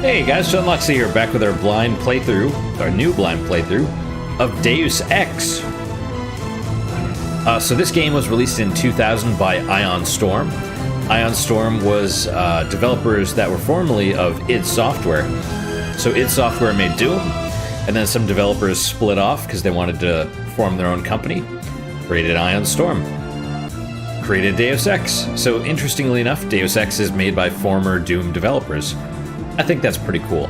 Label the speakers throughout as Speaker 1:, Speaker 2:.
Speaker 1: Hey guys, John Loxley here, back with our new blind playthrough of Deus Ex. So this game was released in 2000 by Ion Storm. Ion Storm was developers that were formerly of id Software. So id Software made Doom, and then some developers split off because they wanted to form their own company, created Ion Storm, created Deus Ex. So interestingly enough, Deus Ex is made by former Doom developers. I think that's pretty cool.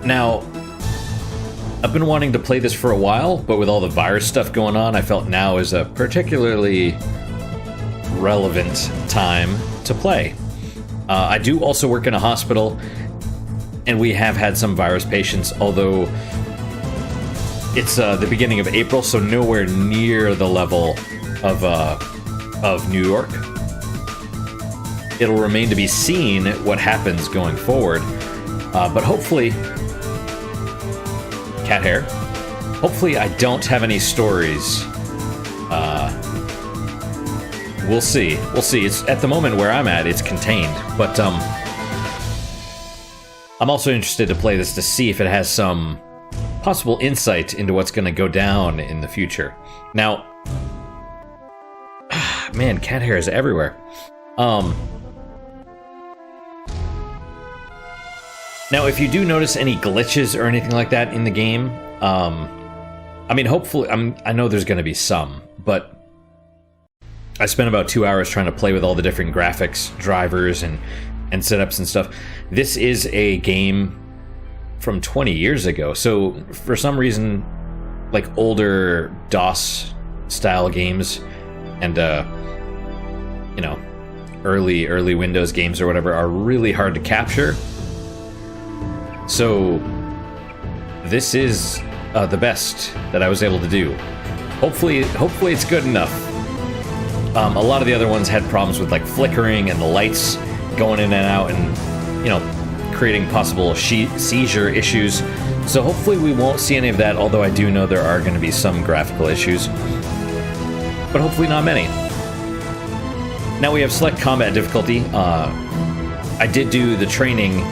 Speaker 1: Now, I've been wanting to play this for a while, but with all the virus stuff going on, I felt now is a particularly relevant time to play. I do also work in a hospital, and we have had some virus patients, although it's the beginning of April, so nowhere near the level of New York. It'll remain to be seen what happens going forward, but hopefully, cat hair. Hopefully, I don't have any stories. We'll see. We'll see. It's at the moment where I'm at, it's contained, but I'm also interested to play this to see if it has some possible insight into what's going to go down in the future. Now, man, cat hair is everywhere. Now, if you do notice any glitches or anything like that in the game, I mean, hopefully, I know there's going to be some, but I spent about 2 hours trying to play with all the different graphics, drivers, and setups and stuff. This is a game from 20 years ago, so for some reason, like older DOS-style games and, you know, early Windows games or whatever are really hard to capture. So this is the best that I was able to do. Hopefully it's good enough. A lot of the other ones had problems with like flickering and the lights going in and out, and you know, creating possible seizure issues. So hopefully we won't see any of that. Although I do know there are going to be some graphical issues, but hopefully not many. Now we have select combat difficulty. I did do the training.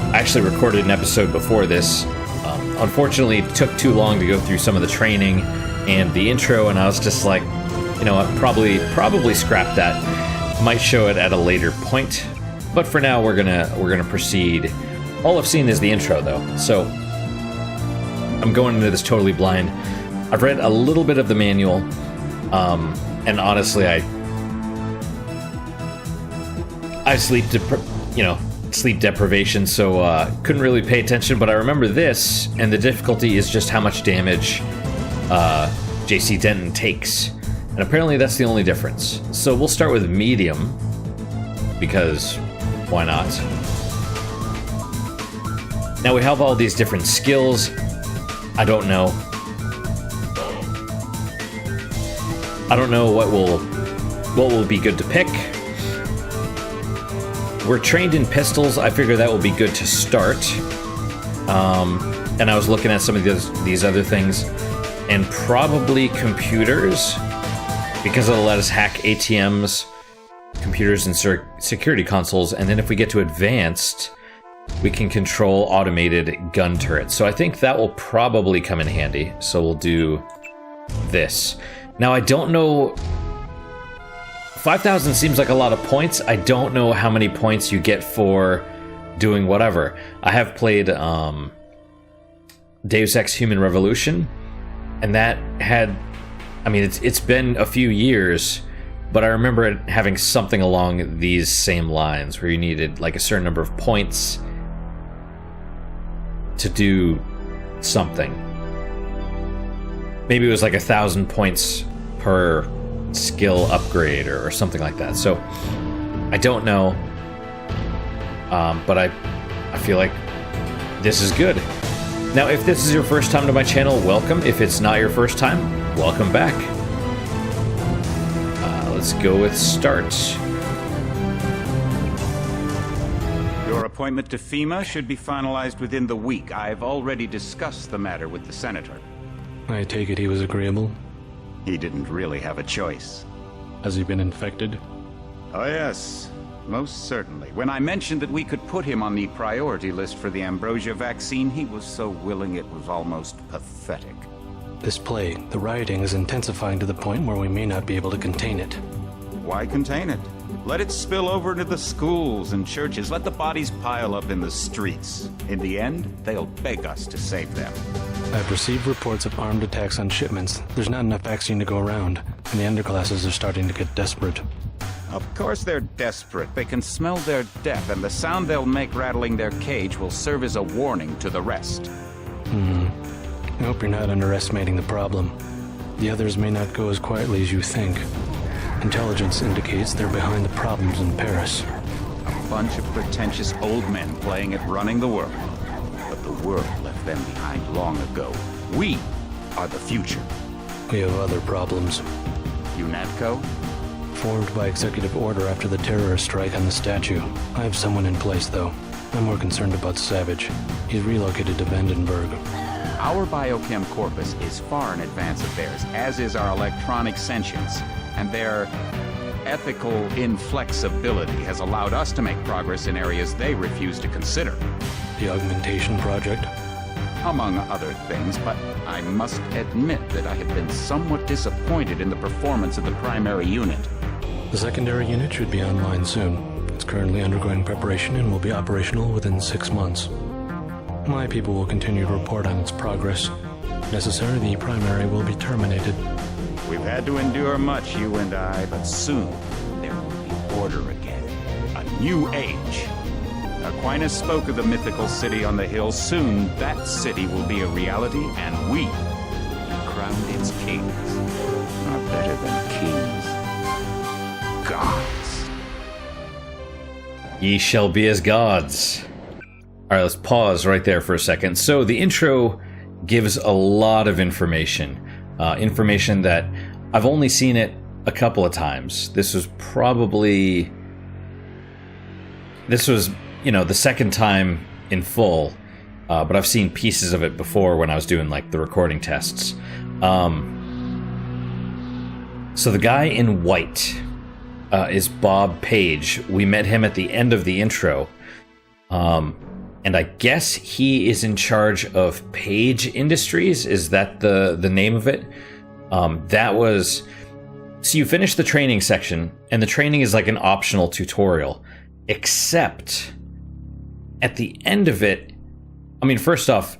Speaker 1: I actually recorded an episode before this. Unfortunately, it took too long to go through some of the training and the intro, and I was just like, you know what, probably scrap that. Might show it at a later point, but for now we're gonna proceed. All I've seen is the intro though, so I'm going into this totally blind. I've read a little bit of the manual, and honestly, I sleep deprivation, so couldn't really pay attention, but I remember this, and the difficulty is just how much damage JC Denton takes. And apparently that's the only difference. So we'll start with medium, because why not? Now we have all these different skills. I don't know what will be good to pick. We're trained in pistols. I figure that will be good to start. And I was looking at some of these other things, and probably computers, because it'll let us hack ATMs, computers, and security consoles. And then if we get to advanced, we can control automated gun turrets. So I think that will probably come in handy. So we'll do this. Now I don't know. 5,000 seems like a lot of points. I don't know how many points you get for doing whatever. I have played Deus Ex Human Revolution, and that had, I mean, it's been a few years, but I remember it having something along these same lines, where you needed like a certain number of points to do something. Maybe it was like 1,000 points per skill upgrade or something like that. So I don't know, but I feel like this is good. Now, if this is your first time to my channel, welcome. If it's not your first time, welcome back. Let's go with start.
Speaker 2: Your appointment to FEMA should be finalized within the week. I've already discussed the matter with the senator.
Speaker 3: I take it he was agreeable?
Speaker 2: He didn't really have a choice.
Speaker 3: Has he been infected?
Speaker 2: Oh yes. Most certainly. When I mentioned that we could put him on the priority list for the ambrosia vaccine, he was so willing it was almost pathetic.
Speaker 3: This plague, the rioting is intensifying to the point where we may not be able to contain it.
Speaker 2: Why contain it? Let it spill over into the schools and churches. Let the bodies pile up in the streets. In the end, they'll beg us to save them.
Speaker 3: I've received reports of armed attacks on shipments. There's not enough vaccine to go around, and the underclasses are starting to get desperate.
Speaker 2: Of course they're desperate. They can smell their death, and the sound they'll make rattling their cage will serve as a warning to the rest.
Speaker 3: I hope you're not underestimating the problem. The others may not go as quietly as you think. Intelligence indicates they're behind the problems in Paris.
Speaker 2: A bunch of pretentious old men playing at running the world. But the world left them behind long ago. We are the future.
Speaker 3: We have other problems.
Speaker 2: UNATCO?
Speaker 3: Formed by executive order after the terrorist strike on the statue. I have someone in place, though. I'm more concerned about Savage. He's relocated to Vandenberg.
Speaker 2: Our biochem corpus is far in advance of theirs, as is our electronic sentience. And their ethical inflexibility has allowed us to make progress in areas they refuse to consider.
Speaker 3: The augmentation project?
Speaker 2: Among other things, but I must admit that I have been somewhat disappointed in the performance of the primary unit.
Speaker 3: The secondary unit should be online soon. It's currently undergoing preparation and will be operational within 6 months. My people will continue to report on its progress. If necessary, the primary will be terminated.
Speaker 2: We've had to endure much, you and I, but soon there will be order again. A new age. Aquinas spoke of the mythical city on the hill. Soon that city will be a reality, and we will be crowned its kings. Not better than kings. Gods.
Speaker 1: Ye shall be as gods. All right, let's pause right there for a second. So the intro gives a lot of information. Information that I've only seen it a couple of times. This was, the second time in full, but I've seen pieces of it before when I was doing like the recording tests. So the guy in white is Bob Page. We met him at the end of the intro. And I guess he is in charge of Page Industries. Is that the name of it? So you finish the training section, and the training is like an optional tutorial. Except, at the end of it, I mean, first off,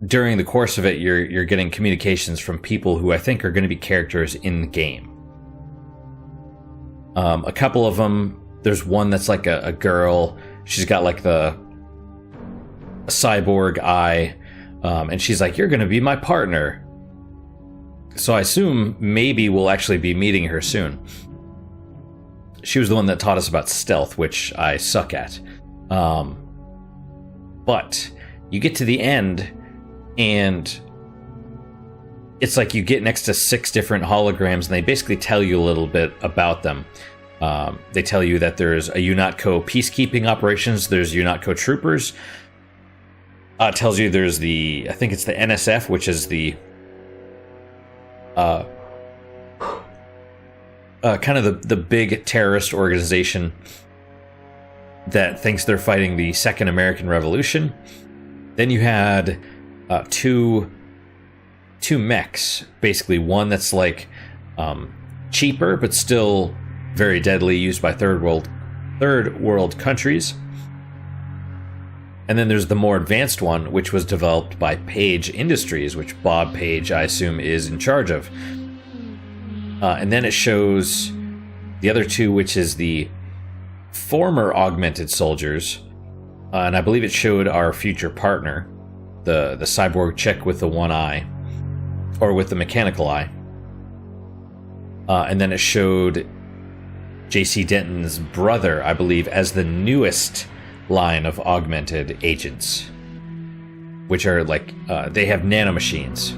Speaker 1: during the course of it, you're getting communications from people who I think are going to be characters in the game. A couple of them, there's one that's like a girl. She's got like a cyborg eye, and she's like, "You're going to be my partner." So I assume maybe we'll actually be meeting her soon. She was the one that taught us about stealth, which I suck at. But you get to the end, and it's like you get next to 6 different holograms, and they basically tell you a little bit about them. They tell you that there's a UNATCO peacekeeping operations, there's UNATCO troopers. It tells you there's I think it's the NSF, which is the kind of the big terrorist organization that thinks they're fighting the Second American Revolution. Then you had two mechs, basically one that's like cheaper but still very deadly, used by third world countries. And then there's the more advanced one, which was developed by Page Industries, which Bob Page, I assume, is in charge of. And then it shows the other two, which is the former augmented soldiers. And I believe it showed our future partner, the cyborg chick with the one eye, or with the mechanical eye. And then it showed JC Denton's brother, I believe, as the newest line of augmented agents, which are like they have nanomachines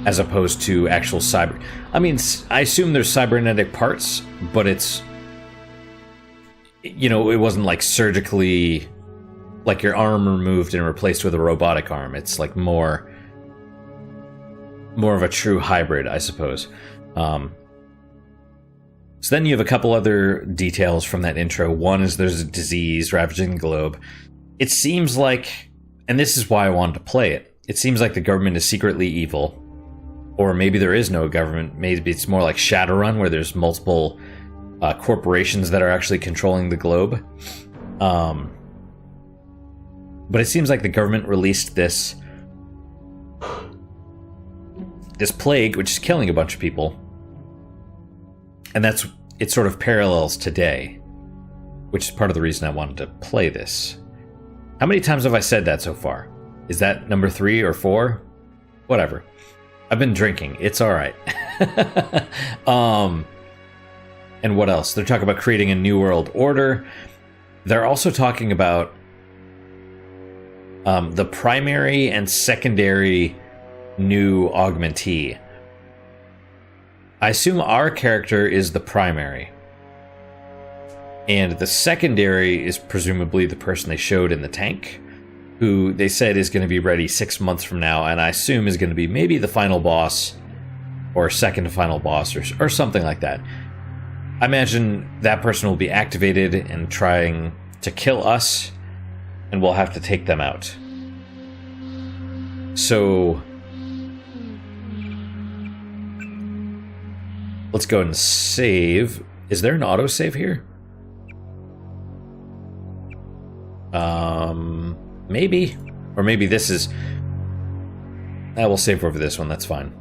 Speaker 1: as opposed to actual cyber. I mean, I assume there's cybernetic parts, but it's, it wasn't like surgically, like your arm removed and replaced with a robotic arm. It's like more of a true hybrid, I suppose. So then you have a couple other details from that intro. One is there's a disease ravaging the globe. It seems like, and this is why I wanted to play it, it seems like the government is secretly evil. Or maybe there is no government. Maybe it's more like Shadowrun, where there's multiple corporations that are actually controlling the globe. But it seems like the government released this plague, which is killing a bunch of people. And it sort of parallels today, which is part of the reason I wanted to play this. How many times have I said that so far? Is that number 3 or 4? Whatever. I've been drinking. It's all right. And what else? They're talking about creating a new world order. They're also talking about the primary and secondary new augmentee. I assume our character is the primary. And the secondary is presumably the person they showed in the tank, who they said is going to be ready 6 months from now, and I assume is going to be maybe the final boss, or second to final boss, or something like that. I imagine that person will be activated and trying to kill us, and we'll have to take them out. So let's go and save. Is there an autosave here? Maybe. Or maybe this is... I will save over this one, that's fine.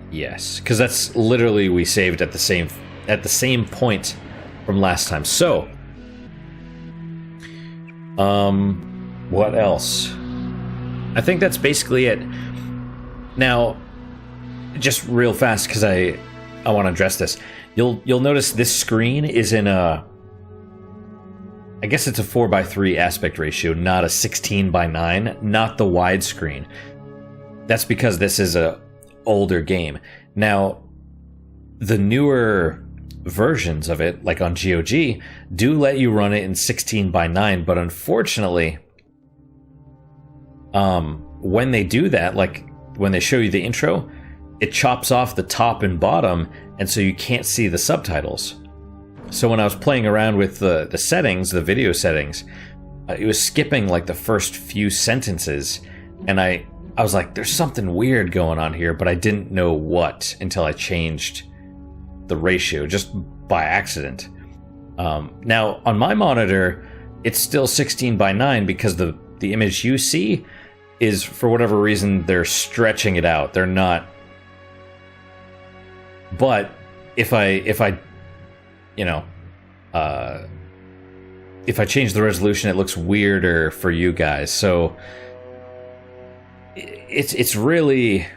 Speaker 1: Yes, because that's literally we saved at the same point from last time. So, what else? I think that's basically it. Now, just real fast, because I want to address this. You'll notice this screen is in a... I guess it's a 4:3 aspect ratio, not a 16:9, not the widescreen. That's because this is a older game. Now, the newer versions of it, like on GOG, do let you run it in 16:9, but unfortunately, when they do that, like when they show you the intro, it chops off the top and bottom, and so you can't see the subtitles. So when I was playing around with the settings, the video settings, it was skipping like the first few sentences, and I was like, there's something weird going on here, but I didn't know what until I changed the ratio, just by accident. Now, on my monitor, it's still 16:9 because the image you see is, for whatever reason, they're stretching it out. They're not... But if I you know, if I change the resolution, it looks weirder for you guys. So it's really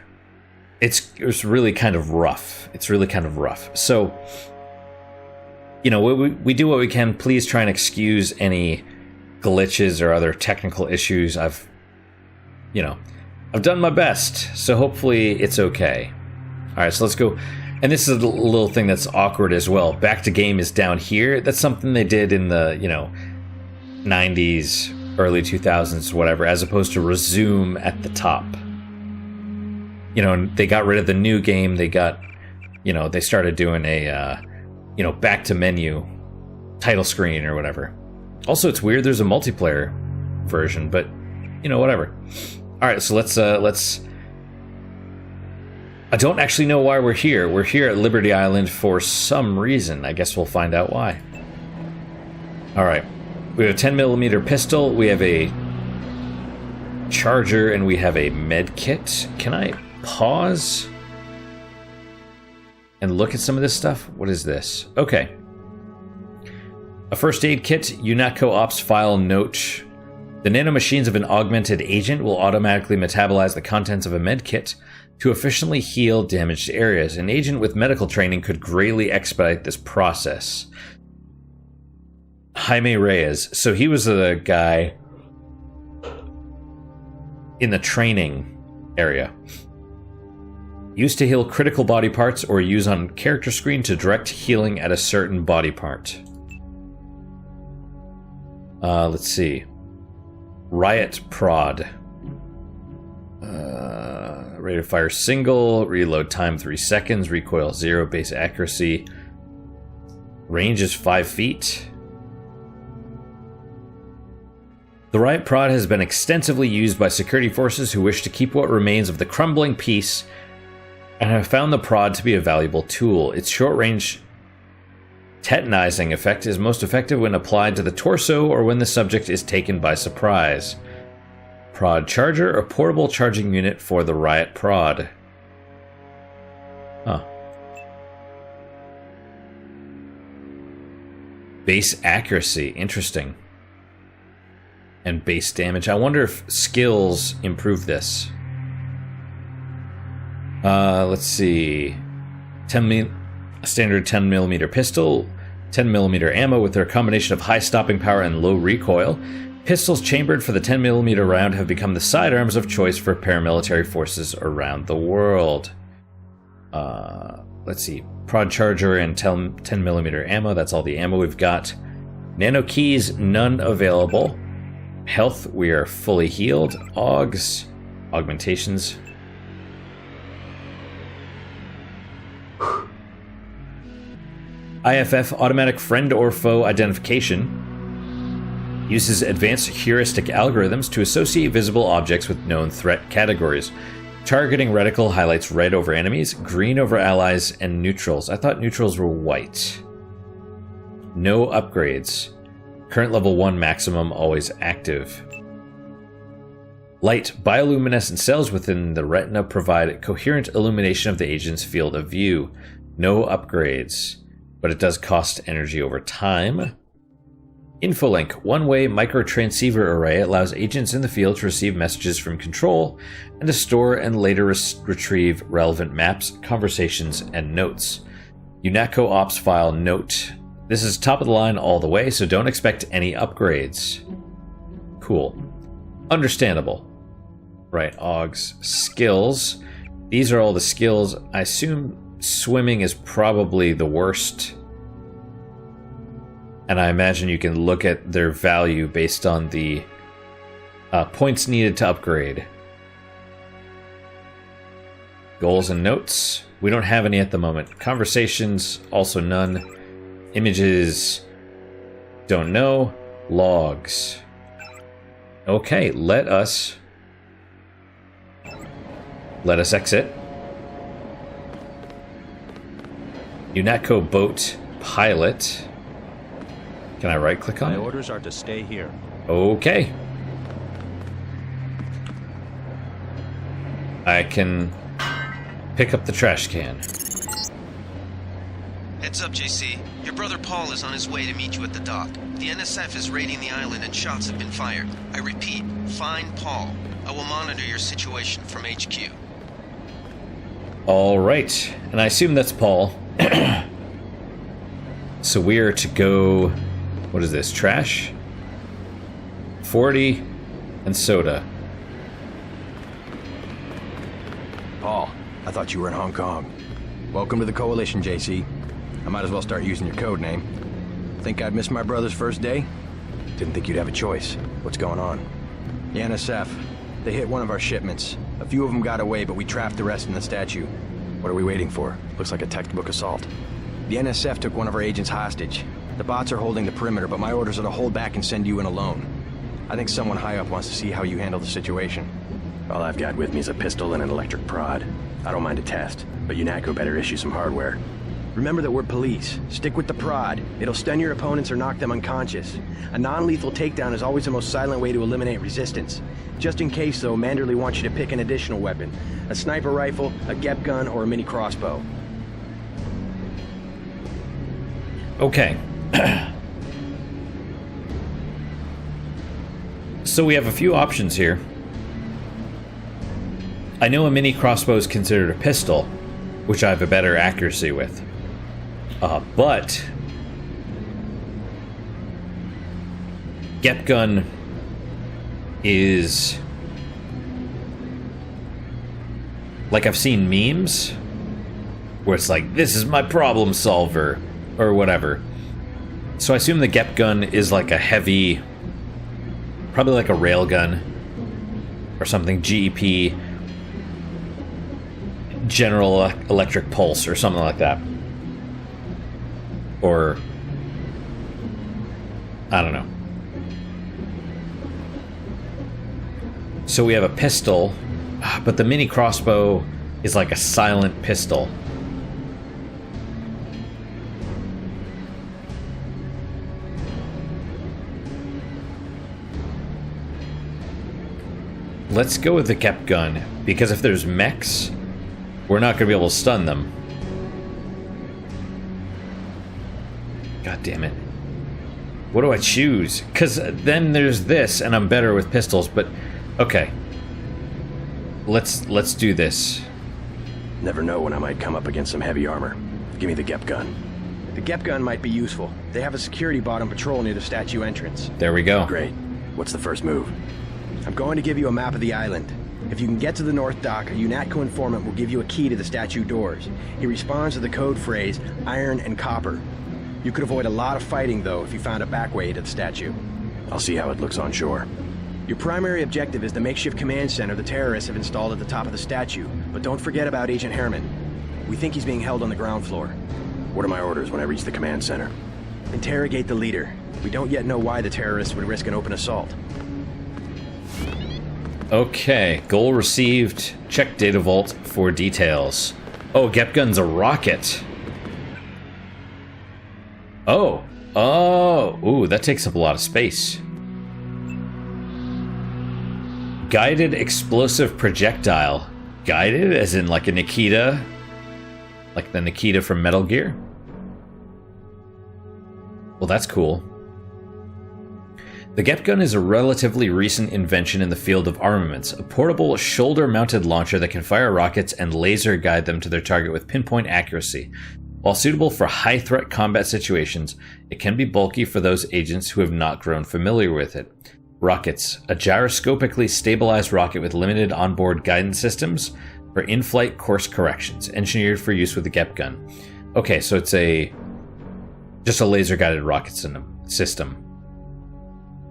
Speaker 1: kind of rough. It's really kind of rough. So, you know, we do what we can. Please try and excuse any glitches or other technical issues. I've done my best. So hopefully it's okay. All right, so let's go. And this is a little thing that's awkward as well. Back to game is down here. That's something they did in the, 90s, early 2000s, whatever, as opposed to resume at the top. And they got rid of the new game. They got, they started doing a, back to menu title screen or whatever. Also, it's weird. There's a multiplayer version, but, whatever. All right, so let's... I don't actually know why we're here. We're here at Liberty Island for some reason. I guess we'll find out why. Alright. We have a 10mm pistol, we have a charger, and we have a med kit. Can I pause and look at some of this stuff? What is this? Okay. A first aid kit, UNATCO Ops file note. The nanomachines of an augmented agent will automatically metabolize the contents of a med kit to efficiently heal damaged areas. An agent with medical training could greatly expedite this process. Jaime Reyes. So he was the guy in the training area. Used to heal critical body parts or use on character screen to direct healing at a certain body part. Let's see. Riot Prod. Rate of fire single. Reload time 3 seconds. Recoil 0. Base accuracy. Range is 5 feet. The riot prod has been extensively used by security forces who wish to keep what remains of the crumbling peace, and have found the prod to be a valuable tool. Its short-range tetanizing effect is most effective when applied to the torso or when the subject is taken by surprise. Prod charger, a portable charging unit for the riot prod. Huh. Base accuracy, interesting. And base damage. I wonder if skills improve this. Let's see. Standard 10mm pistol, 10mm ammo with their combination of high stopping power and low recoil. Pistols chambered for the 10mm round have become the sidearms of choice for paramilitary forces around the world. Let's see. Prod charger and 10mm ammo. That's all the ammo we've got. Nano keys, none available. Health, we are fully healed. Augs, augmentations. IFF, automatic friend or foe identification, uses advanced heuristic algorithms to associate visible objects with known threat categories. Targeting reticle highlights red over enemies, green over allies, and neutrals. I thought neutrals were white. No upgrades. Current level 1 maximum, always active. Light. Bioluminescent cells within the retina provide coherent illumination of the agent's field of view. No upgrades, but it does cost energy over time. Infolink. One-way microtransceiver array allows agents in the field to receive messages from control and to store and later retrieve relevant maps, conversations, and notes. UNATCO ops file note. This is top of the line all the way, so don't expect any upgrades. Cool. Understandable. Right, Augs. Skills. These are all the skills. I assume swimming is probably the worst. And I imagine you can look at their value based on the points needed to upgrade. Goals and notes. We don't have any at the moment. Conversations, also none. Images, don't know. Logs. Okay, let us exit. UNATCO boat pilot. Can I right click on it?
Speaker 2: My orders are to stay here.
Speaker 1: Okay. I can pick up the trash can.
Speaker 4: Heads up, JC. Your brother Paul is on his way to meet you at the dock. The NSF is raiding the island and shots have been fired. I repeat, find Paul. I will monitor your situation from HQ.
Speaker 1: All right. And I assume that's Paul. So we are to go... What is this? Trash? 40 and soda.
Speaker 5: Paul, I thought you were in Hong Kong. Welcome to the Coalition, JC. I might as well start using your code name. Think I'd miss my brother's first day? Didn't think you'd have a choice. What's going on? The NSF. They hit one of our shipments. A few of them got away, but we trapped the rest in the statue. What are we waiting for? Looks like a textbook assault. The NSF took one of our agents hostage. The bots are holding the perimeter, but my orders are to hold back and send you in alone. I think someone high up wants to see how you handle the situation. All I've got with me is a pistol and an electric prod. I don't mind a test, but UNATCO better issue some hardware. Remember that we're police. Stick with the prod. It'll stun your opponents or knock them unconscious. A non-lethal takedown is always the most silent way to eliminate resistance. Just in case, though, Manderley wants you to pick an additional weapon. A sniper rifle, a GEP gun, or a mini crossbow.
Speaker 1: Okay. So we have a few options here. I know a mini crossbow is considered a pistol, which I have a better accuracy with. But GEP gun is... Like, I've seen memes where it's like, this is my problem solver, or whatever. So I assume the GEP gun is like a heavy, probably like a rail gun or something, GEP. General Electric Pulse or something like that. Or I don't know. So we have a pistol, but the mini crossbow is like a silent pistol. Let's go with the kept gun, because if there's mechs, we're not going to be able to stun them. God damn it. What do I choose? Because then there's this, and I'm better with pistols, but... Okay. Let's do this.
Speaker 5: Never know when I might come up against some heavy armor. Give me the Gep gun. The Gep gun might be useful. They have a security bot on patrol near the statue entrance.
Speaker 1: There we go.
Speaker 5: Great. What's the first move? I'm going to give you a map of the island. If you can get to the North Dock, a UNATCO informant will give you a key to the statue doors. He responds to the code phrase, iron and copper. You could avoid a lot of fighting, though, if you found a back way to the statue. I'll see how it looks on shore. Your primary objective is the makeshift command center the terrorists have installed at the top of the statue, but don't forget about Agent Herman. We think he's being held on the ground floor. What are my orders when I reach the command center? Interrogate the leader. We don't yet know why the terrorists would risk an open assault.
Speaker 1: Okay, goal received. Check data vault for details. Oh, Gep gun's a rocket. Oh. Ooh, that takes up a lot of space. Guided explosive projectile. Guided, as in like a Nikita? Like the Nikita from Metal Gear? Well, that's cool. The Gep gun is a relatively recent invention in the field of armaments, a portable shoulder-mounted launcher that can fire rockets and laser guide them to their target with pinpoint accuracy. While suitable for high-threat combat situations, it can be bulky for those agents who have not grown familiar with it. Rockets, a gyroscopically stabilized rocket with limited onboard guidance systems for in-flight course corrections, engineered for use with the Gep gun. Okay, so it's just a laser-guided rocket system.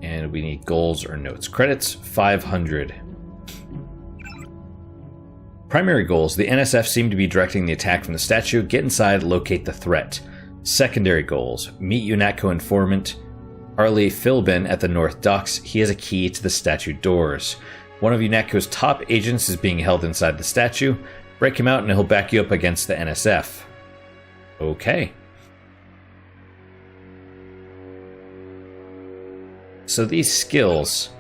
Speaker 1: And we need goals or notes. Credits, 500. Primary goals. The NSF seem to be directing the attack from the statue. Get inside, locate the threat. Secondary goals. Meet UNATCO informant Arlie Philbin at the North Docks. He has a key to the statue doors. One of UNATCO's top agents is being held inside the statue. Break him out and he'll back you up against the NSF. Okay. So these skills,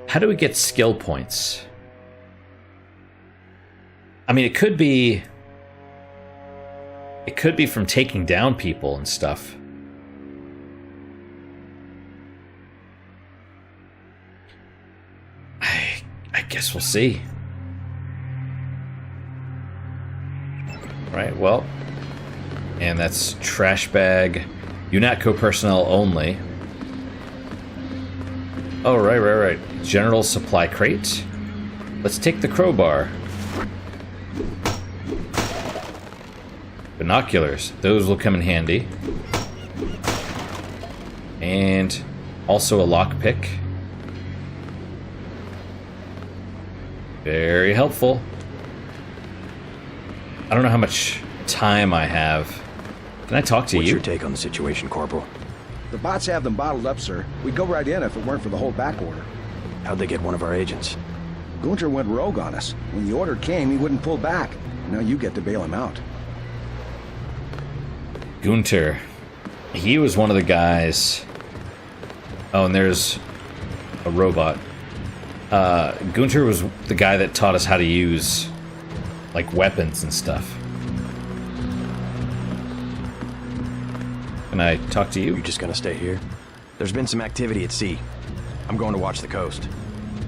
Speaker 1: how do we get skill points? I mean, it could be from taking down people and stuff. I guess we'll see. Right, well, and that's trash bag, UNATCO personnel only. Oh, right. General supply crate. Let's take the crowbar. Binoculars. Those will come in handy. And also a lockpick. Very helpful. I don't know how much time I have. Can I talk to you?
Speaker 5: What's your take on the situation, Corporal?
Speaker 6: The bots have them bottled up, sir. We'd go right in if it weren't for the whole back order.
Speaker 5: How'd they get one of our agents?
Speaker 6: Gunter went rogue on us. When the order came, he wouldn't pull back. Now you get to bail him out.
Speaker 1: Gunter. He was one of the guys... Oh, and there's a robot. Gunter was the guy that taught us how to use, like, weapons and stuff. Can I talk to you?
Speaker 5: You just gonna stay here? There's been some activity at sea. I'm going to watch the coast.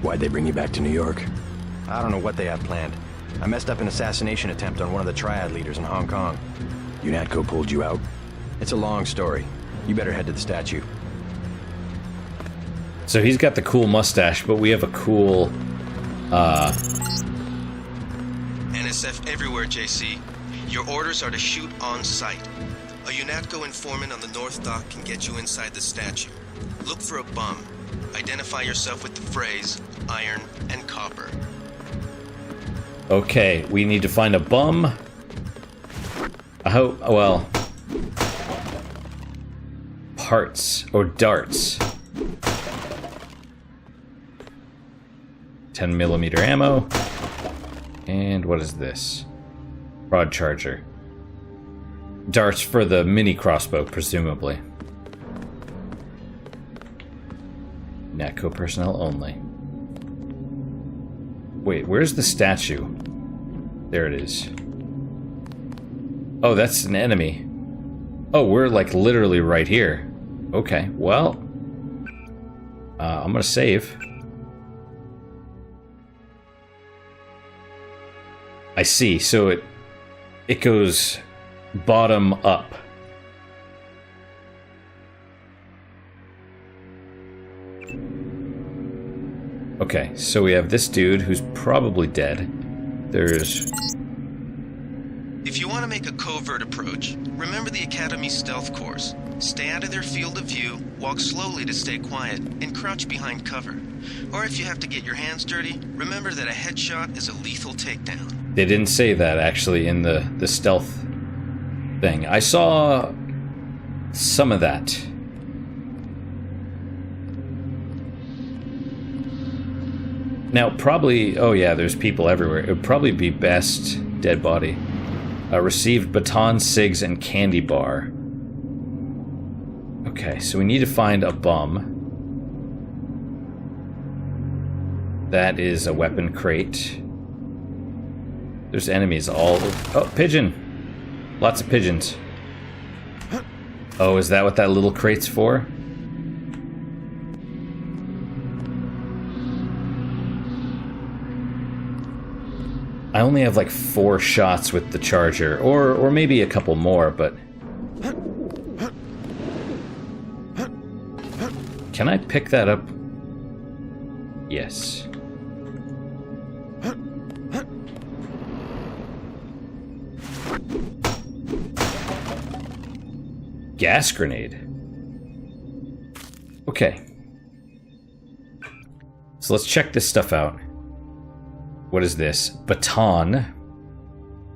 Speaker 5: Why'd they bring you back to New York? I don't know what they have planned. I messed up an assassination attempt on one of the Triad leaders in Hong Kong. UNATCO pulled you out? It's a long story. You better head to the statue.
Speaker 1: So he's got the cool mustache, but we have a cool,
Speaker 4: NSF everywhere, JC. Your orders are to shoot on sight. A UNATCO informant on the North Dock can get you inside the statue. Look for a bum. Identify yourself with the phrase, iron and copper.
Speaker 1: Okay, we need to find a bum. I hope, well... Parts, or darts. 10mm ammo. And what is this? Rod charger. Darts for the mini crossbow, presumably. NATCO personnel only. Wait, where's the statue? There it is. Oh, that's an enemy. Oh, we're like literally right here. Okay, well... I'm gonna save. I see, so it goes bottom up. Okay, so we have this dude who's probably dead. There's...
Speaker 4: If you want to make a covert approach, remember the Academy stealth course. Stay out of their field of view, walk slowly to stay quiet, and crouch behind cover. Or if you have to get your hands dirty, remember that a headshot is a lethal takedown.
Speaker 1: They didn't say that, actually, in the stealth thing. I saw some of that. Now, probably... Oh, yeah, there's people everywhere. It would probably be best... Dead body. Received baton, cigs, and candy bar. Okay, so we need to find a bum. That is a weapon crate. There's enemies all... Oh, pigeon! Lots of pigeons. Oh, is that what that little crate's for? I only have like 4 shots with the charger, or maybe a couple more, but... Can I pick that up? Yes. Gas grenade. Okay. So let's check this stuff out. What is this? Baton.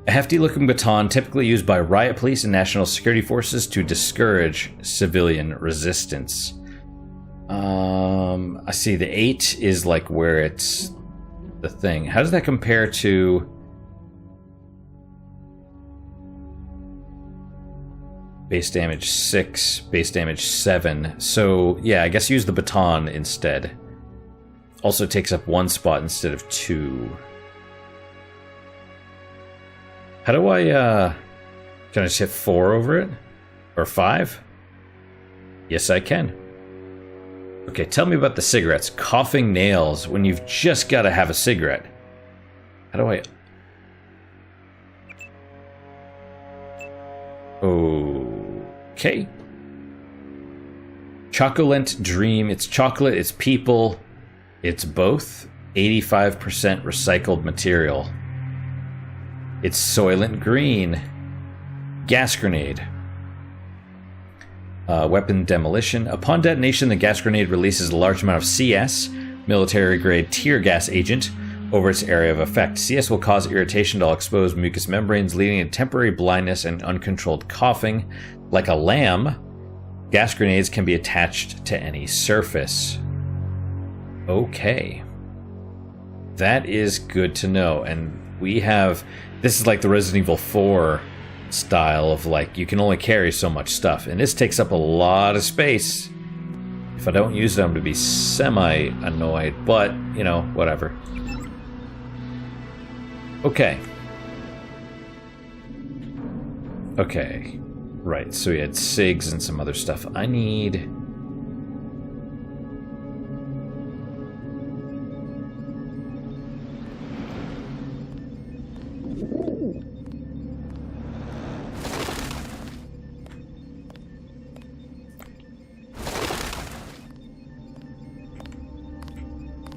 Speaker 1: A hefty-looking baton typically used by riot police and national security forces to discourage civilian resistance. I see the 8 is like where it's the thing. How does that compare to... Base damage 6, base damage 7. So, yeah, I guess use the baton instead. Also takes up 1 spot instead of 2. How do I, can I just hit 4 over it? Or 5? Yes, I can. Okay, tell me about the cigarettes. Coughing nails when you've just got to have a cigarette. How do I... Okay. Chocolate Dream. It's chocolate, it's people, it's both. 85% recycled material. It's Soylent Green. Gas grenade. Weapon demolition. Upon detonation, the gas grenade releases a large amount of CS, military-grade tear gas agent, over its area of effect. CS will cause irritation to all exposed mucous membranes, leading to temporary blindness and uncontrolled coughing. Like a lamb, gas grenades can be attached to any surface. Okay. That is good to know. And we have... This is like the Resident Evil 4 style of, like, you can only carry so much stuff. And this takes up a lot of space. If I don't use it, I'm going to be semi-annoyed. But, you know, whatever. Okay. Okay. Right, so we had SIGs and some other stuff. I need...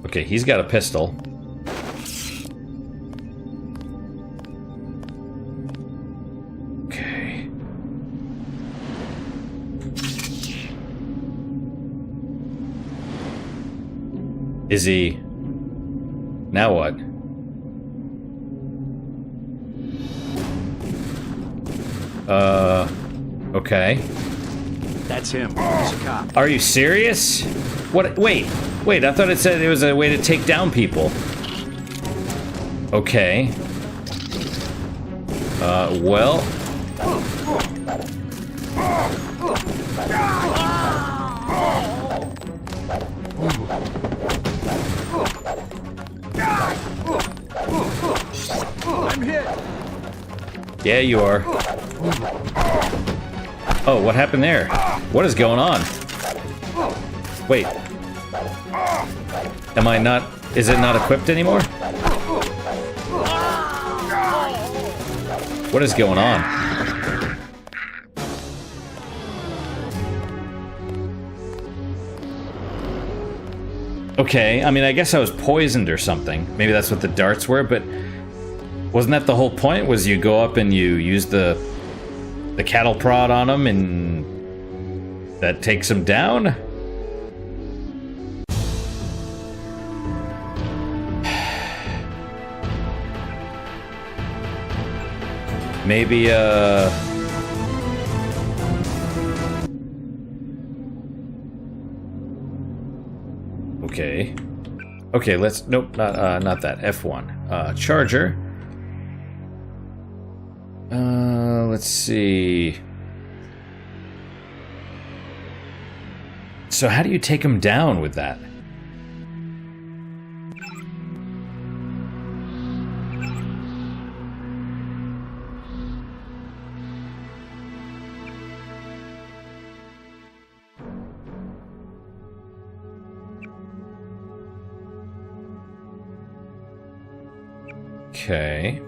Speaker 1: Okay, he's got a pistol. Okay. Is he... Now what? Okay.
Speaker 6: That's him. He's a cop.
Speaker 1: Are you serious? What? Wait, I thought it said it was a way to take down people. Okay. Well.
Speaker 6: I'm hit.
Speaker 1: Yeah, you are. Oh, what happened there? What is going on? Wait. Am I not... Is it not equipped anymore? What is going on? Okay, I mean, I guess I was poisoned or something. Maybe that's what the darts were, but... Wasn't that the whole point? Was you go up and you use the cattle prod on them and that takes them down? Maybe, Okay. Okay, let's... Nope, not that. F1. Charger. Let's see. So how do you take him down with that? Okay.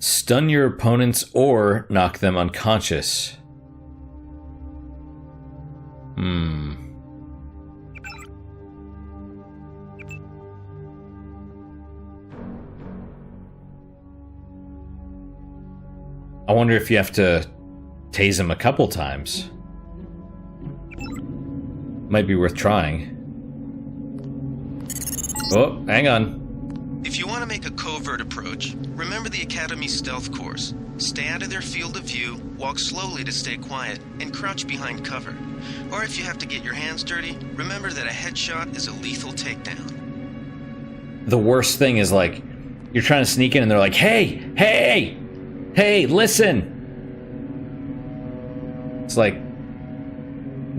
Speaker 1: Stun your opponents or knock them unconscious. I wonder if you have to tase him a couple times. Might be worth trying. Oh, hang on.
Speaker 4: If you want to make a covert approach, remember the Academy's stealth course. Stay out of their field of view, walk slowly to stay quiet, and crouch behind cover. Or if you have to get your hands dirty, remember that a headshot is a lethal takedown.
Speaker 1: The worst thing is, like, you're trying to sneak in and they're like, hey, hey, hey, listen. It's like,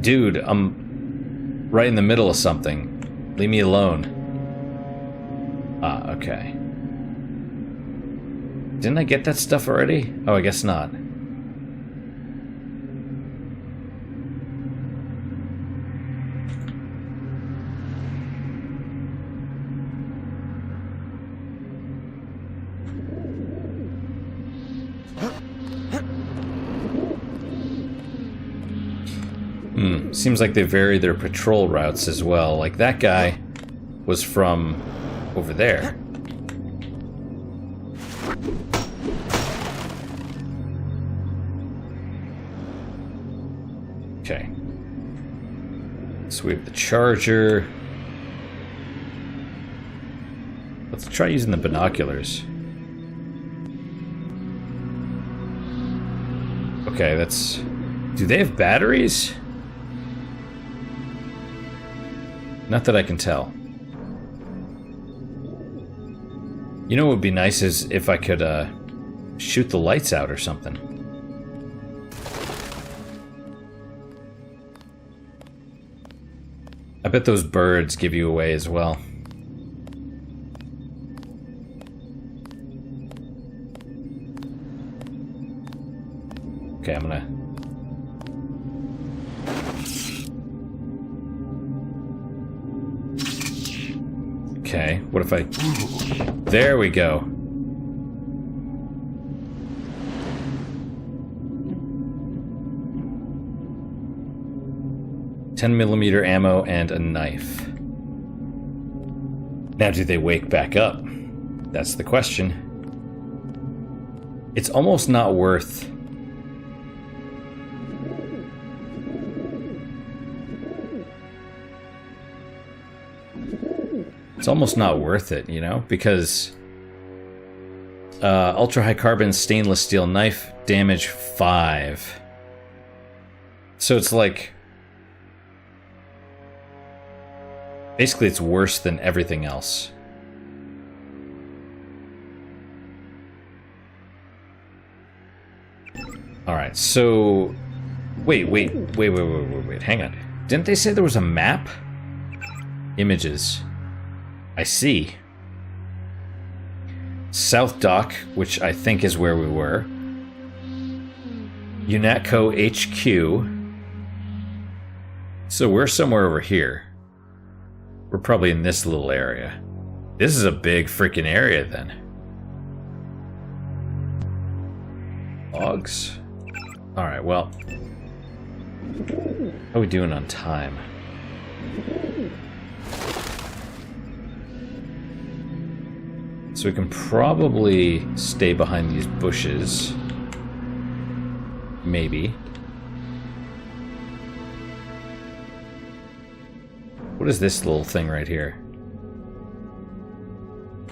Speaker 1: dude, I'm right in the middle of something. Leave me alone. Ah, okay. Didn't I get that stuff already? Oh, I guess not. Seems like they vary their patrol routes as well. Like, that guy was from over there. Okay. So we have the charger. Let's try using the binoculars. Okay, that's... Do they have batteries? Not that I can tell. You know what would be nice is if I could, shoot the lights out or something. I bet those birds give you away as well. Okay, I'm gonna... Okay, what if I... There we go. .10mm ammo and a knife. Now, do they wake back up? That's the question. It's almost not worth... It's almost not worth it, you know, because ultra high carbon stainless steel knife damage 5. So it's like basically it's worse than everything else. All right, so wait, hang on. Didn't they say there was a map? Images. I see. South Dock, which I think is where we were. UNATCO HQ. So we're somewhere over here. We're probably in this little area. This is a big freaking area then. Logs. Alright, well. How are we doing on time? So we can probably stay behind these bushes. Maybe. What is this little thing right here?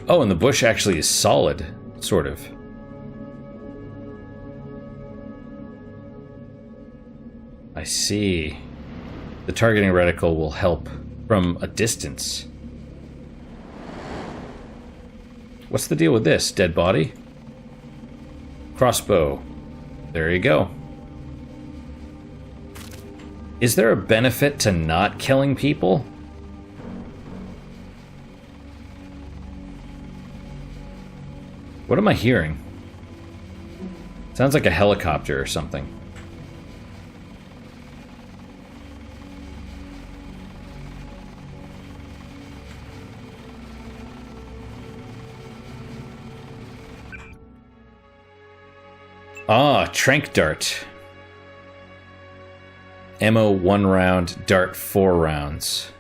Speaker 1: Oh, and the bush actually is solid, sort of. I see. The targeting reticle will help from a distance. What's the deal with this? Dead body? Crossbow. There you go. Is there a benefit to not killing people? What am I hearing? Sounds like a helicopter or something. Ah, trank dart. Ammo 1 round, dart 4 rounds.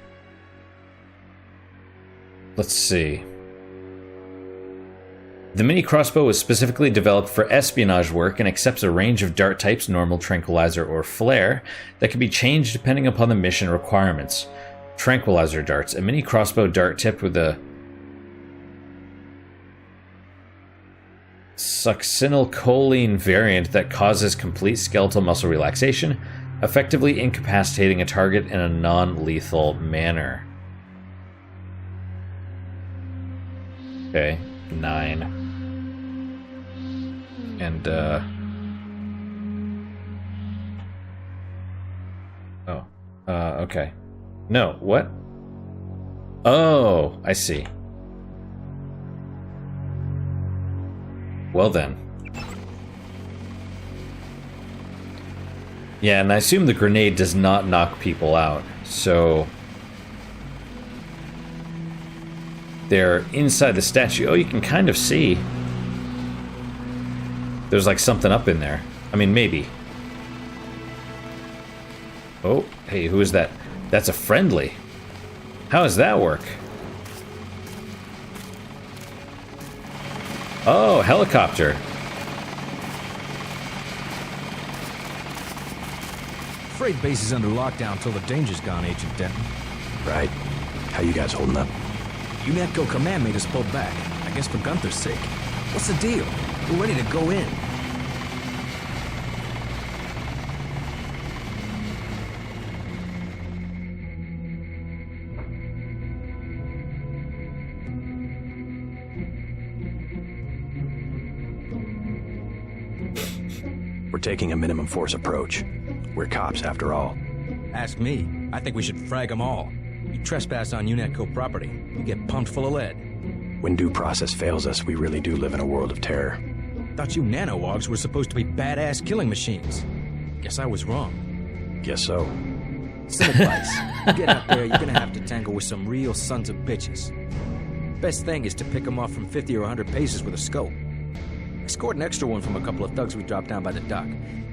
Speaker 1: Let's see. The mini crossbow was specifically developed for espionage work and accepts a range of dart types, normal, tranquilizer, or flare, that can be changed depending upon the mission requirements. Tranquilizer darts. A mini crossbow dart tipped with a succinylcholine variant that causes complete skeletal muscle relaxation, effectively incapacitating a target in a non-lethal manner. Okay, 9. And, okay. No, what? Oh, I see. Well then. Yeah, and I assume the grenade does not knock people out, so they're inside the statue. Oh, you can kind of see. There's like something up in there. I mean, maybe. Oh, hey, who is that? That's a friendly. How does that work? Oh, helicopter.
Speaker 7: Freight base is under lockdown till the danger's gone, Agent Denton.
Speaker 5: Right. How you guys holding up?
Speaker 7: UNATCO command made us pull back. I guess for Gunther's sake. What's the deal? We're ready to go in.
Speaker 5: We're taking a minimum force approach. We're cops, after all.
Speaker 7: Ask me. I think we should frag them all. You trespass on UNATCO property, you get pumped full of lead.
Speaker 5: When due process fails us, we really do live in a world of terror.
Speaker 7: Thought you nanowogs were supposed to be badass killing machines. Guess I was wrong.
Speaker 5: Guess so.
Speaker 7: Some advice. You get out there, you're gonna have to tangle with some real sons of bitches. Best thing is to pick them off from 50 or 100 paces with a scope. I scored an extra one from a couple of thugs we dropped down by the dock.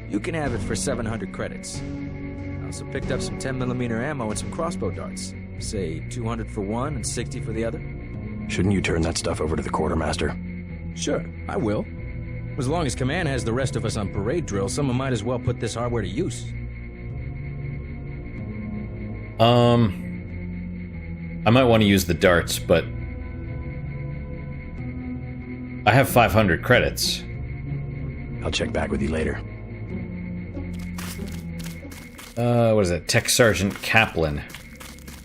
Speaker 7: You can have it for 700 credits. I also picked up some 10mm ammo and some crossbow darts. Say 200 for one and 60 for the other.
Speaker 5: Shouldn't you turn that stuff over to the quartermaster?
Speaker 7: Sure, I will. As long as command has the rest of us on parade drill, someone might as well put this hardware to use.
Speaker 1: I might want to use the darts, but I have 500 credits.
Speaker 5: I'll check back with you later.
Speaker 1: What is it? Tech Sergeant Kaplan.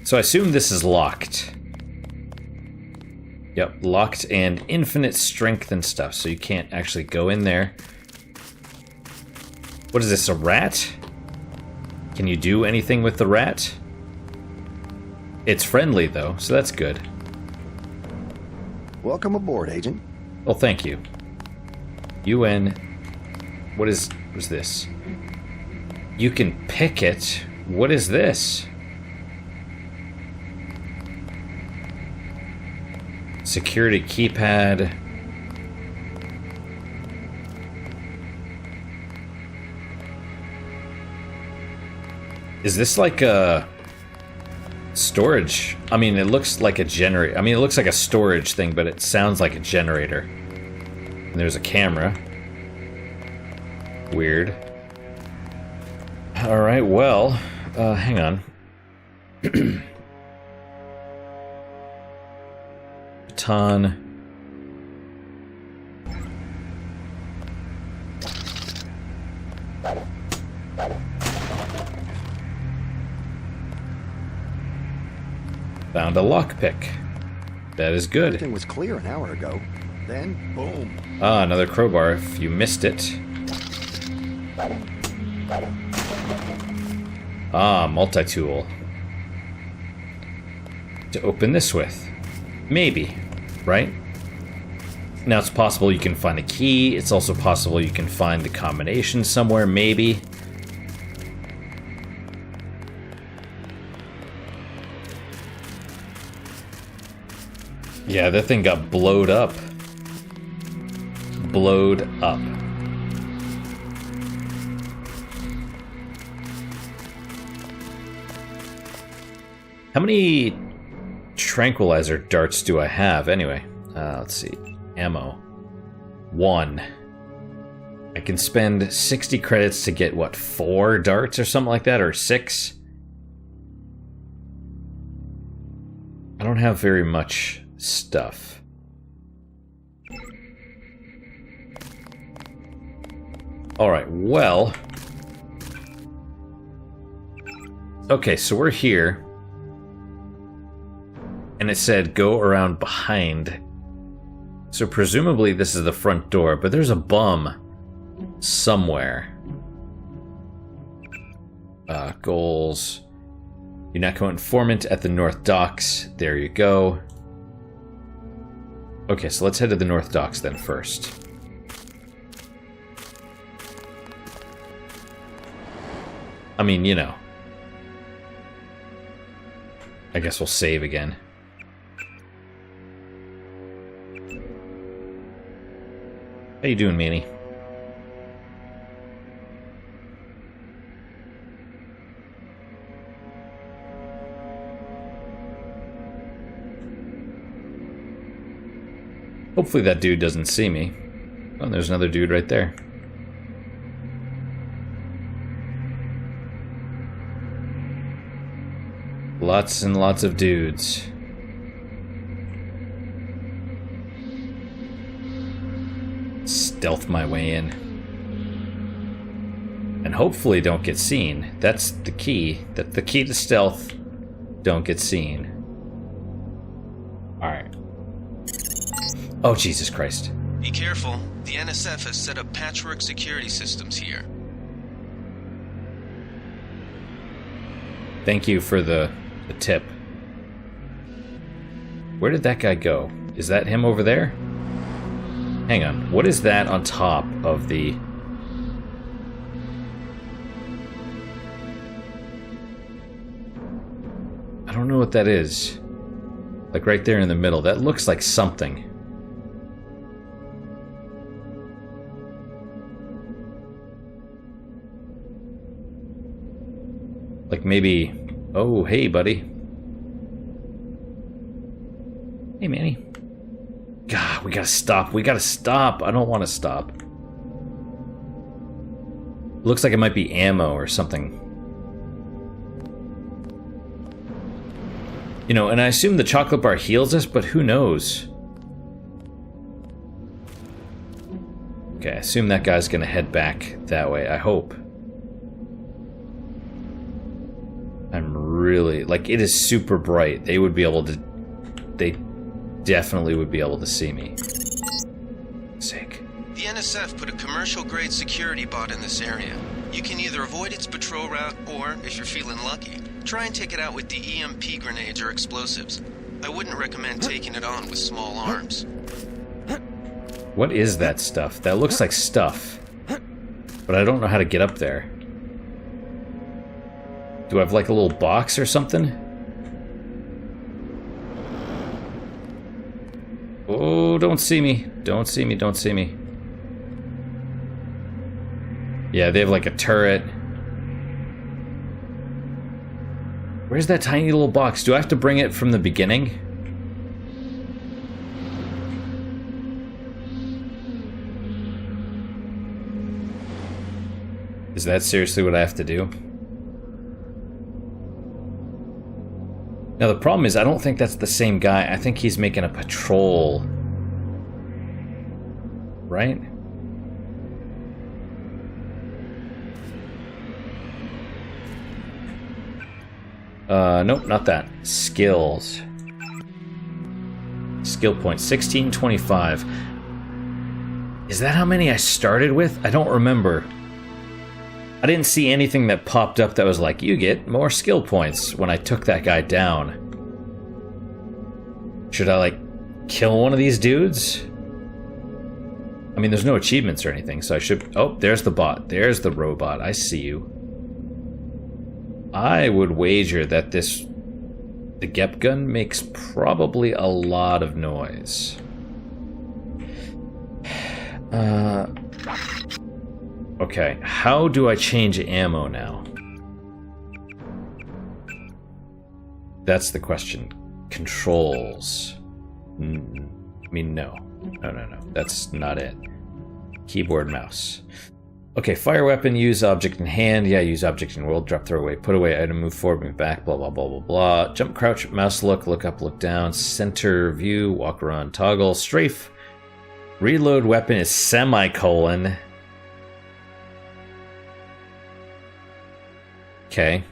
Speaker 1: So I assume this is locked. Yep, locked and infinite strength and stuff, so you can't actually go in there. What is this, a rat? Can you do anything with the rat? It's friendly, though, so that's good.
Speaker 6: Welcome aboard, Agent.
Speaker 1: Well, thank you. UN... What is this? You can pick it. What is this? Security keypad. Is this like a storage? I mean, it looks like a generator. I mean, it looks like a storage thing, but it sounds like a generator. And there's a camera. Weird. Alright, well, hang on. Baton. Found a lockpick. That is good.
Speaker 6: Everything was clear an hour ago. Then, boom.
Speaker 1: Ah, another crowbar if you missed it. Ah, multi-tool. To open this with. Maybe, right? Now it's possible you can find a key. It's also possible you can find the combination somewhere, maybe. Yeah, that thing got blowed up. Blowed up. How many tranquilizer darts do I have anyway? Let's see. Ammo. 1. I can spend 60 credits to get, what, 4 darts or something like that? Or 6? I don't have very much stuff. Alright, well... Okay, so we're here. And it said, go around behind. So presumably this is the front door, but there's a bum somewhere. Goals. UNACO informant at the North Docks. There you go. Okay, so let's head to the North Docks then first. I mean, you know. I guess we'll save again. How you doing, Manny? Hopefully that dude doesn't see me. Oh, there's another dude right there. Lots and lots of dudes. Stealth my way in. And hopefully don't get seen. That's the key. That's the key to stealth. Don't get seen. Alright. Oh, Jesus Christ.
Speaker 4: Be careful. The NSF has set up patchwork security systems here.
Speaker 1: Thank you for the tip. Where did that guy go? Is that him over there? Hang on. What is that on top of the... I don't know what that is. Like right there in the middle. That looks like something. Like maybe... Oh, hey, buddy. Hey, Manny. God, we gotta stop. We gotta stop. I don't want to stop. Looks like it might be ammo or something. You know, and I assume the chocolate bar heals us, but who knows? Okay, I assume that guy's gonna head back that way, I hope. I'm really... like, it is super bright. They would be able to... they definitely would be able to see me. Sake.
Speaker 4: The NSF put a commercial-grade security bot in this area. You can either avoid its patrol route, or, if you're feeling lucky, try and take it out with the EMP grenades or explosives. I wouldn't recommend taking it on with small arms.
Speaker 1: What is that stuff? That looks like stuff. But I don't know how to get up there. Do I have like a little box or something? Oh, don't see me. Don't see me, don't see me. Yeah, they have like a turret. Where's that tiny little box? Do I have to bring it from the beginning? Is that seriously what I have to do? Now the problem is I don't think that's the same guy. I think he's making a patrol. Right? Nope, not that. Skills. Skill point, 1625. Is that how many I started with? I don't remember. I didn't see anything that popped up that was like, you get more skill points when I took that guy down. Should I, like, kill one of these dudes? I mean, there's no achievements or anything, so I should... oh, there's the bot. There's the robot. I see you. I would wager that this... the Gep gun makes probably a lot of noise. Okay, how do I change ammo now? That's the question. Controls. I mean, no. No. That's not it. Keyboard, mouse. Okay, fire weapon, use object in hand. Yeah, use object in world, drop, throw away, put away, item, move forward, move back, blah, blah, blah, blah, blah. Jump, crouch, mouse look up, look down, center view, walk around, toggle, strafe. Reload weapon is semicolon. Okay.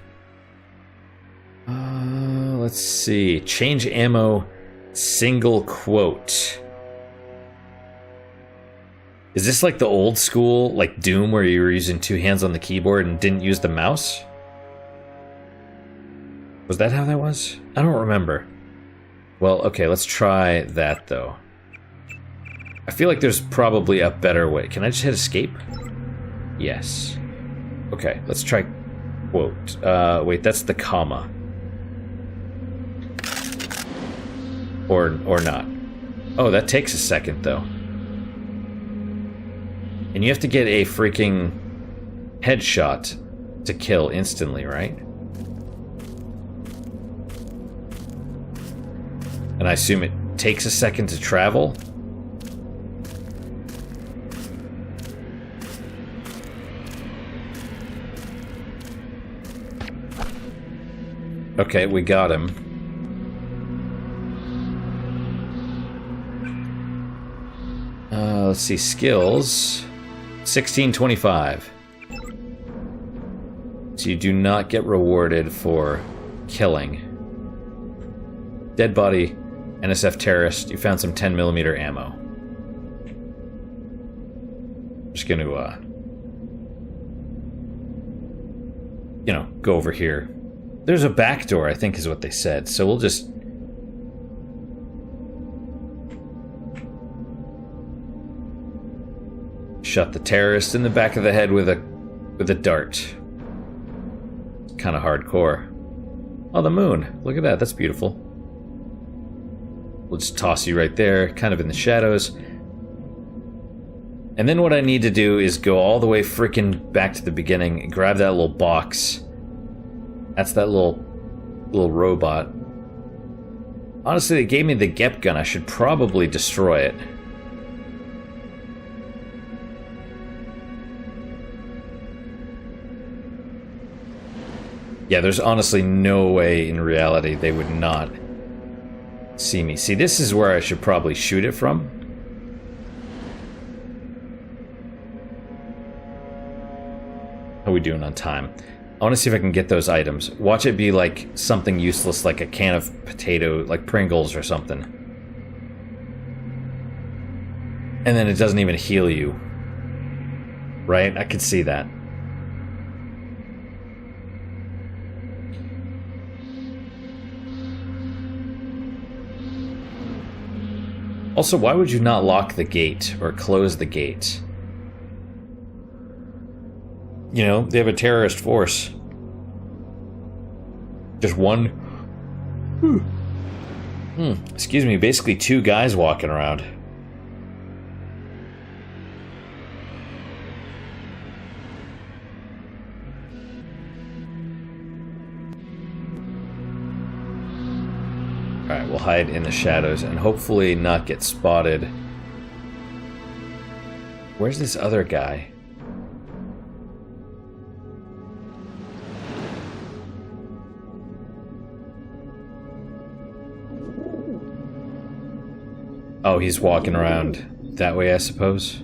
Speaker 1: Let's see. Change ammo, single quote. Is this like the old school, like Doom, where you were using two hands on the keyboard and didn't use the mouse? Was that how that was? I don't remember. Well, okay, let's try that, though. I feel like there's probably a better way. Can I just hit escape? Yes. Okay, let's try quote. Wait, that's the comma. Or not. Oh, that takes a second, though. And you have to get a freaking headshot to kill instantly, right? And I assume it takes a second to travel? Okay, we got him. Let's see, skills. 1625. So you do not get rewarded for killing. Dead body, NSF terrorist. You found some 10mm ammo. Just gonna, you know, go over here. There's a back door, I think is what they said. So we'll just... shot the terrorist in the back of the head with a dart. Kind of hardcore. Oh, the moon. Look at that. That's beautiful. We'll just toss you right there, kind of in the shadows. And then what I need to do is go all the way freaking back to the beginning and grab that little box. That's that little robot. Honestly, they gave me the Gep gun. I should probably destroy it. Yeah, there's honestly no way in reality they would not see me. See, this is where I should probably shoot it from. How are we doing on time? I want to see if I can get those items. Watch it be like something useless, like a can of potato, like Pringles or something. And then it doesn't even heal you. Right? I could see that. Also, why would you not lock the gate or close the gate? You know, they have a terrorist force. Just one. Excuse me, basically 2 guys walking around. Alright, we'll hide in the shadows and hopefully not get spotted. Where's this other guy? Oh, he's walking around that way, I suppose?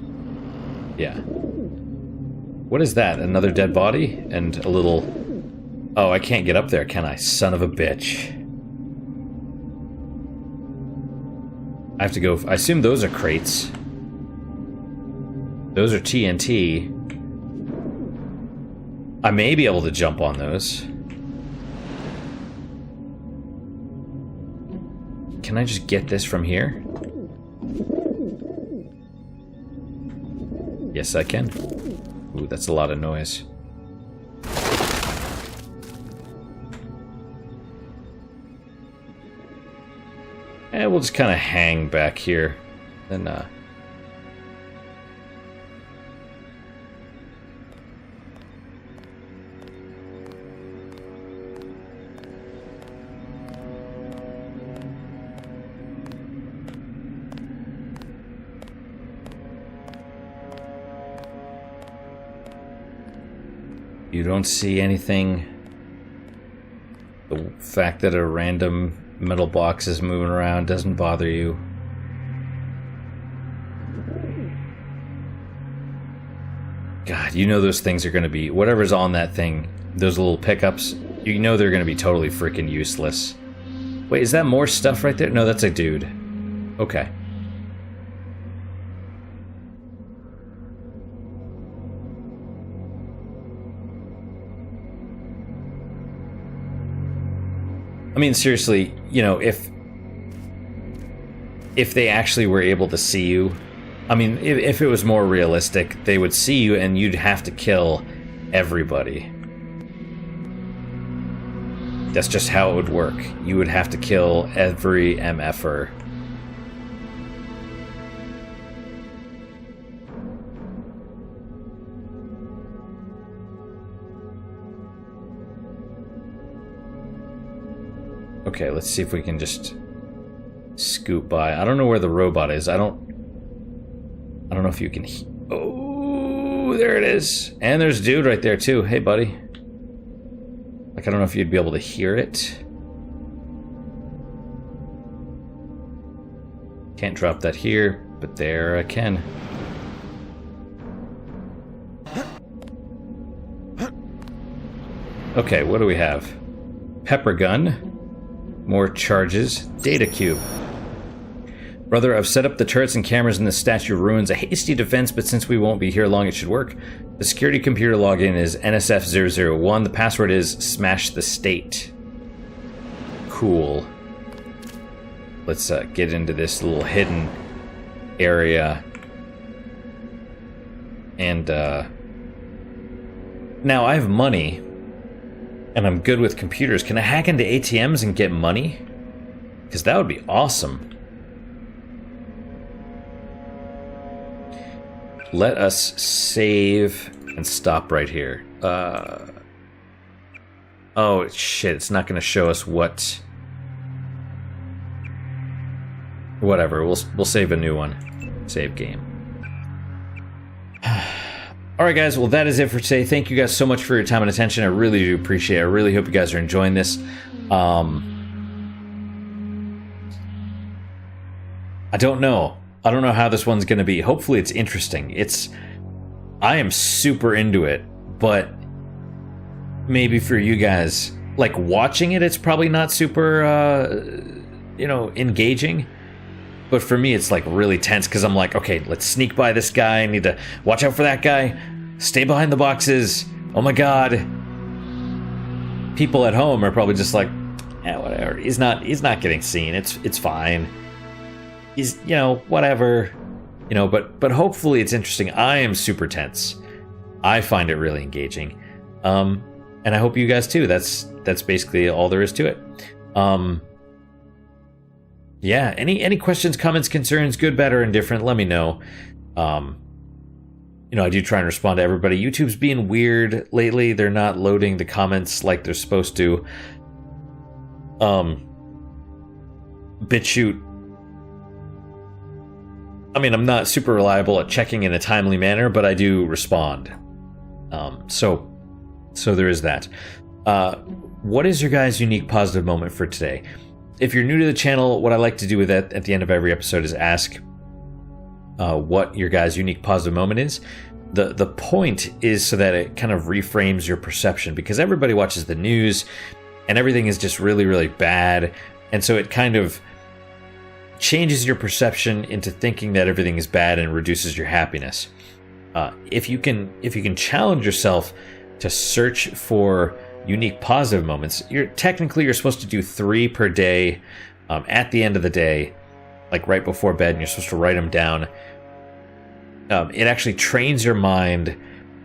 Speaker 1: Yeah. What is that? Another dead body? And a little... Oh, I can't get up there, can I? Son of a bitch. I have to go... I assume those are crates. Those are TNT. I may be able to jump on those. Can I just get this from here? Yes, I can. Ooh, that's a lot of noise. And we'll just kind of hang back here. And, you don't see anything. The fact that a random metal box is moving around doesn't bother you. God, you know those things are going to be... Whatever's on that thing, those little pickups, you know they're going to be totally freaking useless. Wait, is that more stuff right there? No, that's a dude. Okay. I mean, seriously, you know, if they actually were able to see you, I mean, if it was more realistic, they would see you and you'd have to kill everybody. That's just how it would work. You would have to kill every MFer. Okay, let's see if we can just scoot by. I don't know where the robot is. I don't know if you can... Oh, there it is. And there's a dude right there, too. Hey, buddy. Like, I don't know if you'd be able to hear it. Can't drop that here, but there I can. Okay, what do we have? Pepper gun. More charges. Data cube. Brother, I've set up the turrets and cameras in the Statue of Ruins. A hasty defense, but since we won't be here long, it should work. The security computer login is NSF001. The password is smash the state. Cool. Let's get into this little hidden area. And, now I have money. And I'm good with computers. Can I hack into ATMs and get money? Because that would be awesome. Let us save and stop right here. Oh, shit. It's not going to show us what... Whatever. We'll save a new one. Save game. Alright guys, well that is it for today. Thank you guys so much for your time and attention. I really do appreciate it. I really hope you guys are enjoying this. I don't know. I don't know how this one's going to be. Hopefully it's interesting. I am super into it, but maybe for you guys, like watching it, it's probably not super, engaging. But for me, it's like really tense because I'm like, okay, let's sneak by this guy. I need to watch out for that guy. Stay behind the boxes. Oh my God. People at home are probably just like, whatever. He's not getting seen. It's fine. He's, whatever. But hopefully it's interesting. I am super tense. I find it really engaging. And I hope you guys too. That's basically all there is to it. Yeah, any questions, comments, concerns, good, bad, or indifferent, let me know. I do try and respond to everybody. YouTube's being weird lately. They're not loading the comments like they're supposed to. BitChute. I mean, I'm not super reliable at checking in a timely manner, but I do respond. So there is that. What is your guys' unique positive moment for today? If you're new to the channel, what I like to do with that at the end of every episode is ask what your guys' unique positive moment is. The point is so that it kind of reframes your perception, because everybody watches the news and everything is just really, really bad. And so it kind of changes your perception into thinking that everything is bad and reduces your happiness. If you can challenge yourself to search for unique positive moments, you're supposed to do 3 per day at the end of the day, like right before bed, and you're supposed to write them down. It actually trains your mind,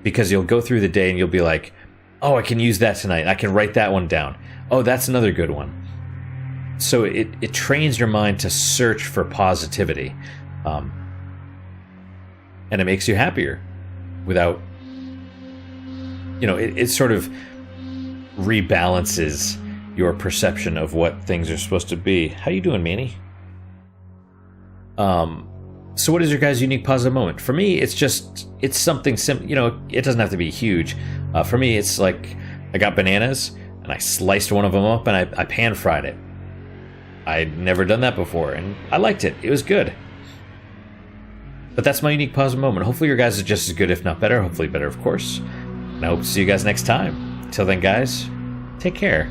Speaker 1: because you'll go through the day and you'll be like, oh, I can use that tonight. I can write that one down. Oh, that's another good one. So it trains your mind to search for positivity. And it makes you happier without, it sort of rebalances your perception of what things are supposed to be. How you doing, Manny? So what is your guys' unique positive moment? For me, it's something simple. It doesn't have to be huge. For me, it's like I got bananas and I sliced one of them up and I pan fried it. I'd never done that before and I liked it. It was good. But that's my unique positive moment. Hopefully your guys are just as good, if not better. Hopefully better, of course. And I hope to see you guys next time. Until then, guys, take care.